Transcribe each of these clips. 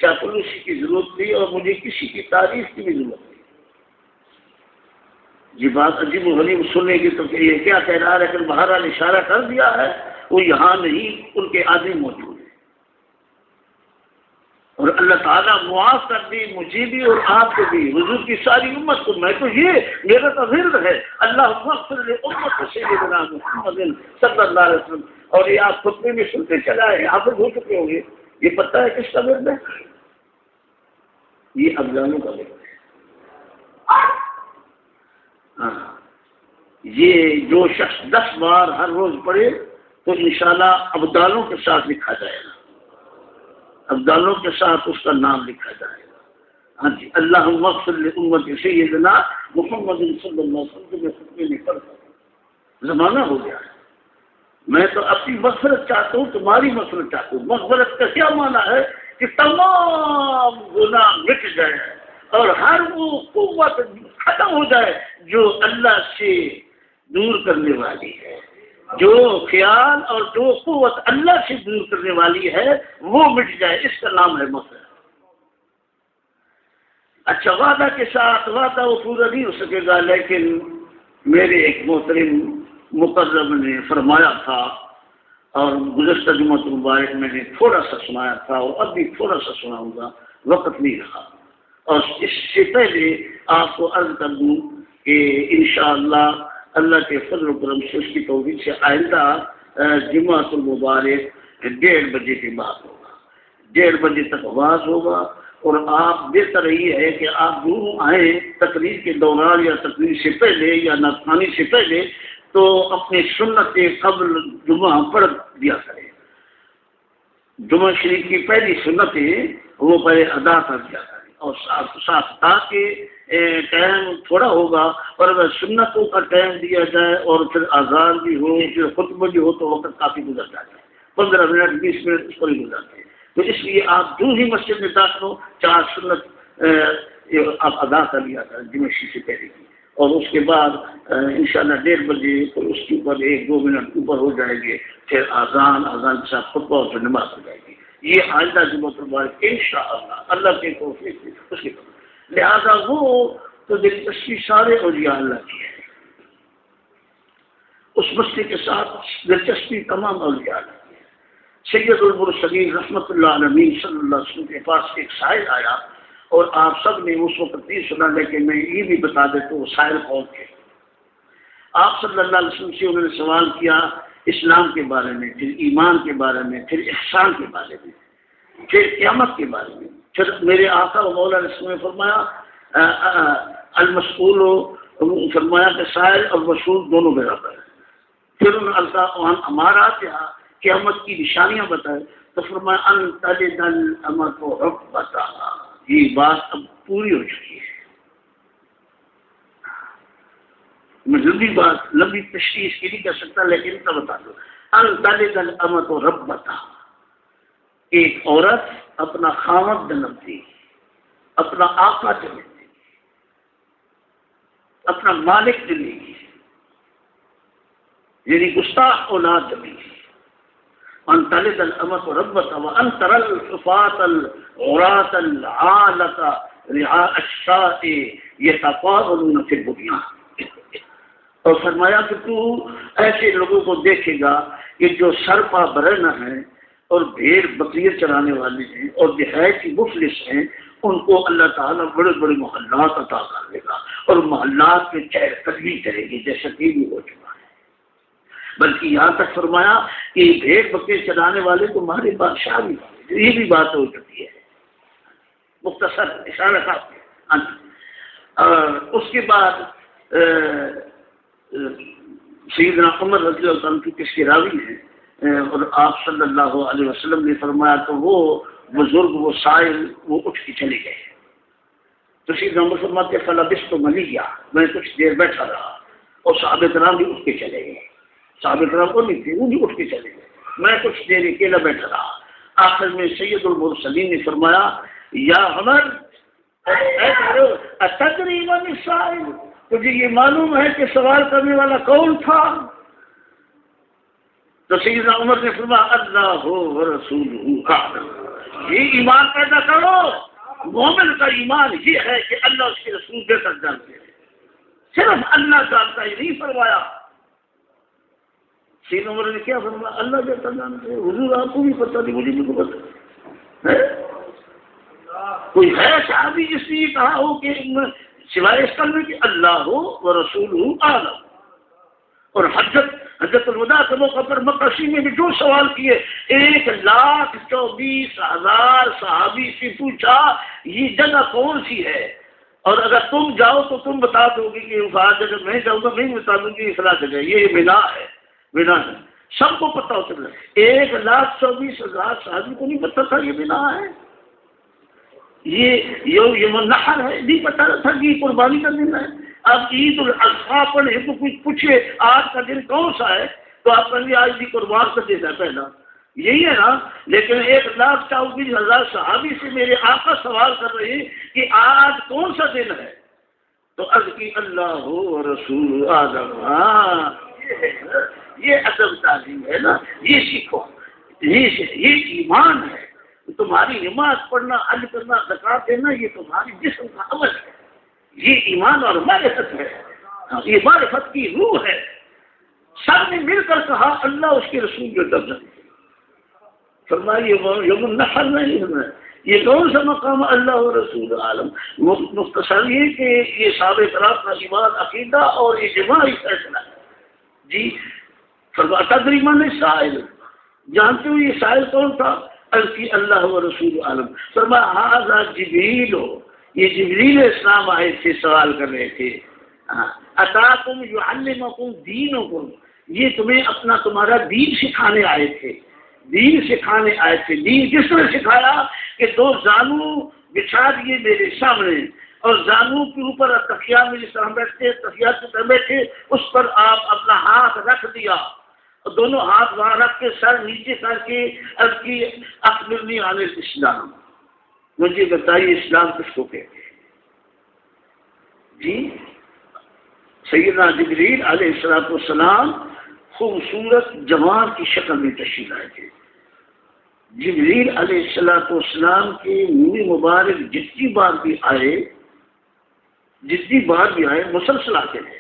چاپلوسی کی ضرورت نہیں اور مجھے کسی کی تعریف کی بھی ضرورت نہیں. یہ بات عجیب و غریب سنیں گے تو کہ یہ کیا کہہ رہا ہے، لیکن بہرحال اشارہ کر دیا ہے وہ یہاں نہیں، ان کے آدمی موجود ہیں. اور اللہ تعالیٰ معاف کر دی مجھے بھی اور آپ کو بھی، حضور کی ساری امت کو. میں تو یہ میرا تو ورد ہے اللہم اغفر لامت سیدنا محمد صلی اللہ علیہ وسلم. اور یہ آپ خطبے میں سنتے چلا ہے، حافظ ہو چکے ہوں گے. یہ پتہ ہے کس کا ورد ہے؟ یہ ابدالوں کا ورد ہے. ہاں، یہ جو شخص 10 بار ہر روز پڑھے تو انشاءاللہ ابدالوں کے ساتھ لکھا جائے گا، ابدالوں کے ساتھ اس کا نام لکھا جائے گا. ہاں جی، اللہم اغفر لامت سیدنا محمد صلی اللہ علیہ وسلم. میں خطبے نہیں پڑھتا، زمانہ ہو گیا ہے. میں تو اپنی مغفرت چاہتا ہوں، تمہاری مغفرت چاہتا ہوں. مغفرت کا کیا معنی ہے؟ کہ تمام گناہ مٹ جائے اور ہر وہ قوت ختم ہو جائے جو اللہ سے دور کرنے والی ہے. جو خیال اور جو قوت اللہ سے دور کرنے والی ہے وہ مٹ جائے. اس کا نام ہے مغفرت. اچھا، وعدہ کے ساتھ وعدہ وہ پورا نہیں ہو سکے گا، لیکن میرے ایک محترم مقرب نے فرمایا تھا اور گزشتہ جمعۃ المبارک میں نے تھوڑا سا سنایا تھا اور اب بھی تھوڑا سا سناؤں گا، وقت نہیں رہا. اور اس سے پہلے آپ کو عرض کر دوں کہ انشاءاللہ اللہ کے فضل و کرم سے، اس کی توفیق سے آئندہ جمعۃ المبارک 1:30 بجے کے بعد ہوگا. 1:30 بجے تک آواز ہوگا. اور آپ بہتر یہ ہے کہ آپ ضرور آئیں تقریر کے دوران یا تقریر سے پہلے یا نعتخوانی سے پہلے، تو اپنی سنت قبل جمعہ پڑھ دیا کریں. جمعہ شریف کی پہلی سنتیں وہ پہلے ادا کر دیا کریں اور ساتھ ساتھ تاکہ ٹائم تھوڑا ہوگا. اور اگر سنتوں کا ٹائم دیا جائے اور پھر اذان بھی ہو، پھر خطبہ بھی ہو، تو وقت کافی گزر جاتا ہے. 15 منٹ 20 منٹ اس پر ہی گزرتے ہیں. تو اس لیے آپ جو ہی مسجد میں داخل ہو 4 سنت آپ ادا کر لیا کریں جمعہ شریف سے پہلے کی. اور اس کے بعد انشاءاللہ 1:30 بجے تو اس کے اوپر 1-2 منٹ اوپر ہو جائیں گے، پھر اذان کے ساتھ خطبہ اور پھر نماز ہو جائے گی. یہ آئندہ جمعۃ المبارک انشاءاللہ اللہ کے توفیق سے اس کے بعد. لہذا وہ تو دلچسپی سارے اولیاء اللہ کی ہے، اس مسئلے کے ساتھ دلچسپی تمام اولیاء اللہ کی ہے. سید المرسلین رحمۃ اللہ علیہ صلی اللہ علیہ وسلم کے پاس ایک سائل آیا اور آپ سب نے اس وقت نہیں سنا، لیکن میں یہ بھی بتا دیتا ہوں وہ سائل کون تھے. آپ صلی اللہ علیہ وسلم سے انہوں نے سوال کیا اسلام کے بارے میں، پھر ایمان کے بارے میں، پھر احسان کے بارے میں، پھر قیامت کے بارے میں. پھر میرے آقا و مولا علیہ السلام نے فرمایا المسئول، فرمایا کہ سائل اور مسئول دونوں برابر ہیں. پھر انہوں نے ہمارا قیامت کی نشانیاں بتائے تو فرمایا ان تلد الامۃ ربتہا. یہ بات اب پوری ہو چکی ہے. میں لمبی تشریح کی نہیں کر سکتا، لیکن اتنا بتا دوں ان تلد الامۃ ربتہا. ایک عورت اپنا خاوند جنمتی، اپنا آقا جنمتی، اپنا مالک جنے گی، یعنی گستاخ اولاد جنے گی. ان تلد الامۃ ربتہا وان تری الحفاۃ العراۃ العالۃ رعاء الشاء یتطاولون فی البنیان. اور فرمایا کہ تو ایسے لوگوں کو دیکھے گا کہ جو سرپا برہنہ ہیں اور بھیڑ بکریاں چرانے والے ہیں اور نہایت ہی مفلس ہیں، ان کو اللہ تعالیٰ بڑے بڑے محلات عطا کر دے گا اور محلات میں چہر قدمی کرے گی، جیسا کہ بھی ہو چکا ہے. بلکہ یہاں تک فرمایا کہ بھیڑ بکریاں چرانے والے تو ہمارے بادشاہ بھی ہیں. یہ بھی بات ہو چکی ہے. مختصر اشارہ تھا. اس کے بعد سیدنا عمر رضی اللہ عنہ کی کس کے راوی ہیں اور آپ صلی اللہ علیہ وسلم نے فرمایا تو وہ بزرگ وہ سائل وہ اٹھ کے چلے گئے. تو سیدنا عمر فرماتے فلبثت ملیہ، میں کچھ دیر بیٹھا رہا اور صحابہ کرام بھی اٹھ کے چلے گئے. صحابہ کرام کو نہیں تھے، وہ بھی اٹھ کے چلے گئے. میں کچھ دیر اکیلا بیٹھا رہا. آخر میں سید المرسلین نے فرمایا یا عمر اتدری من السائل، تجھے یہ معلوم ہے کہ سوال کرنے والا کون تھا؟ تو سیدنا عمر نے فرمایا اللہ ورسولہ اعلم، یہ ایمان پیدا کرو. مومن کا ایمان یہ ہے کہ اللہ اس کے رسول بہتر جانتے ہیں. صرف اللہ جانتا ہی نہیں فرمایا. سید عمر نے کیا فرمایا؟ اللہ بہتر جانتے ہیں. حضور آپ کو بھی پتہ نہیں, مجھے بھی تو پتہ ہے. کوئی ہے صحابی جس نے یہ کہا ہو کہ سوائے اس کلمے کہ اللہ ہو و رسول اعلم. اور حجت الوداع کے موقع پر مکہ میں بھی جو سوال کیے, 1,24,000 صحابی سے پوچھا یہ جگہ کون سی ہے, اور اگر تم جاؤ تو تم بتا دو گے کہ جگہ میں جاؤں گا, میں بتا دوں گی فلاں جگہ یہ بنا ہے. بنا ہے سب کو پتا ہوتا ہے. 1,24,000 صحابی کو نہیں پتا تھا یہ بنا ہے, یہ یوم النحر ہے, نہیں پتا تھا کہ یہ قربانی کا دن ہے. اب عید الاضحیٰ پڑھے تو کچھ پوچھے آج کا دن کون سا ہے, تو آپ کہیں گے آج بھی قربان کا دن ہے پہلا, یہی ہے نا. لیکن 1,24,000 صحابی سے میرے آقا سوال کر رہے ہیں کہ آج کون سا دن ہے, تو عرض کی اللہ ہو رسول اعظم. یہ ادب تعلیم ہے نا, یہ سیکھو, یہ ایمان ہے. تمہاری نماز پڑھنا, حج کرنا, زکات دینا, یہ تمہاری جسم کا عمل ہے. یہ ایمان اور معرفت ہے, یہ معرفت کی روح ہے. سب نے مل کر کہا اللہ اس کے رسول جو درجہ فرمائیے یوم النحر نہیں ہے. یہ کون سا مقام اللہ و رسول عالم. مختصر یہ کہ یہ صحابہ کرام کا ایمان, عقیدہ اور اجماعی فیصلہ ہے. جی فرمایا تدری من السائل, جانتے ہو یہ سائل کون تھا؟ الکی اللہ و رسول عالم. فرمایا ھذا جبریل ہو, یہ جبریل اسلام آئے تھے, سوال کر رہے تھے. اتاکم یعلمکم دینکم, یہ تمہیں اپنا تمہارا دین سکھانے آئے تھے. دین سکھانے آئے تھے. دین کس طرح سکھایا کہ 2 زانو بچھا دیے میرے سامنے, اور زانو کے اوپر تکیہ میں جس طرح بیٹھتے, تکیہ کی طرح بیٹھے, اس پر آپ اپنا ہاتھ رکھ دیا, اور دونوں ہاتھ وہاں رکھ کے سر نیچے کر کے عرض کی اخبرنی عن الاسلام, مجھے بتائیے اسلام کس کو کہتے ہیں. جی سیدنا جبریل علیہ السلام خوبصورت جوان کی شکل میں تشریف لائے تھے. جبریل علیہ السلام کے منہ مبارک جتنی بار بھی آئے مسلسل آتے تھے.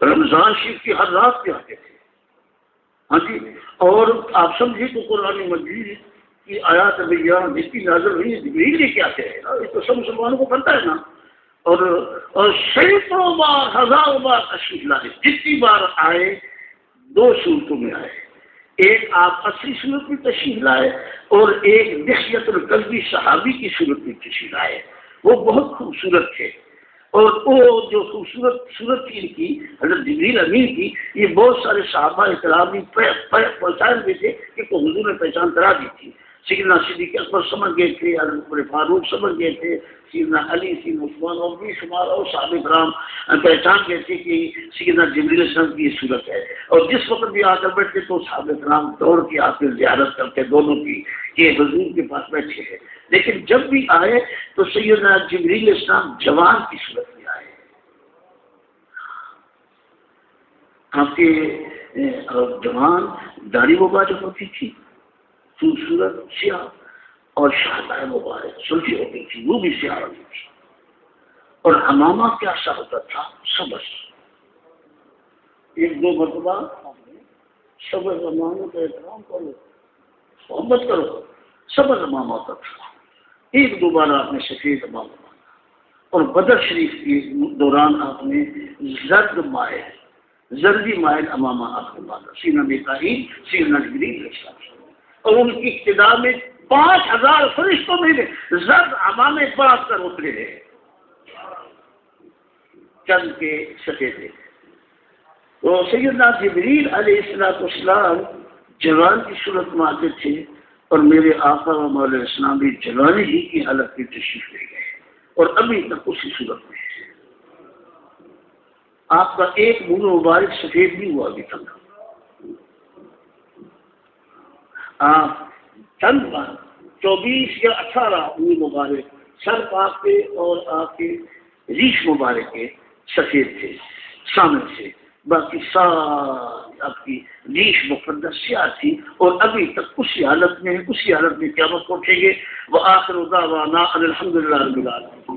رمضان شریف کی ہر رات بھی آتے تھے. ہاں جی, اور آپ سمجھے تو قرآن مجید کی آیات بیان جتنی نازل ہوئی جبریل لے کے آتے ہیں, یہ تو سب مسلمانوں کو پتہ ہے نا. اور سینکڑوں بار, ہزاروں بار تشریف لائے. جتنی بار آئے 2 صورتوں میں آئے. ایک آپ اصلی صورت میں تشریف لائے, اور ایک دحیۃ الکلبی صحابی کی صورت میں تشریف لائے. وہ بہت خوبصورت تھے, اور وہ جو خوبصورت صورت تھی ان کی, حضرت جبریل امین کی, یہ بہت سارے صحابہ اکرام بھی پہچان بھی تھے کہ حضور نے پہچان کرا دی تھی. سیدنا صدیق اکبر سمجھ گئے تھے, حضرت عمر فاروق سمجھ گئے تھے, سیدنا علی, سیدنا عثمان اور بھی شمار اور صحابہ کرام پہچان گئے تھے کہ سیدنا جبریل السلام کی یہ صورت ہے. اور جس وقت بھی آ کر بیٹھتے تو صحابہ کرام دوڑ کے آ کے زیارت کرتے دونوں کی کہ حضور کے پاس بیٹھے ہیں. لیکن جب بھی آئے تو سیدنا جبریل السلام جوان کی صورت میں آئے. آپ کے جوان داڑھی مبارک ہوتی تھی, خوبصورت سیاہ, اور شاہدائے مبارک سلجھی ہو گئی تھی, وہ بھی سیاہ ہوتی تھی. اور امامہ کیا سا ہوتا تھا؟ سبز. 1-2 مرتبہ سبز اماموں کا احترام کرو, محبت کرو. سبز امامہ ہوتا تھا. 1-2 بار آپ نے سفید امامہ باندھا, اور بدر شریف کے دوران آپ نے زردی مائل امامہ آپ نے باندھا. سیدنا میکائیل, سیدنا جبریل علیہ السلام, اور ان کی ابتدا میں 5000 فرشتوں میں زرد امامے باندھ کر اترے ہیں. چند کے سفید تھے. تو سیدنا جبریل علیہ السلام جوان کی صورت میں آتے تھے, اور میرے آقا و مولا اسلام بھی جوانی ہی کی حالت میں تشریف لے گئے, اور ابھی تک اسی صورت میں ہے. آپ کا ایک منہ مبارک سفید بھی ہوا ابھی تک. آپ چند بار 24 یا 18 منہ مبارک سر پاک کے اور آپ کے ریش مبارک کے سفید تھے سامنے سے, باقی ساری آپ کی ریش مقدس سیاہ تھی اور ابھی تک اسی حالت میں قیامت پہنچیں گے. وآخر دعوانا ان الحمدللہ رب العالمین.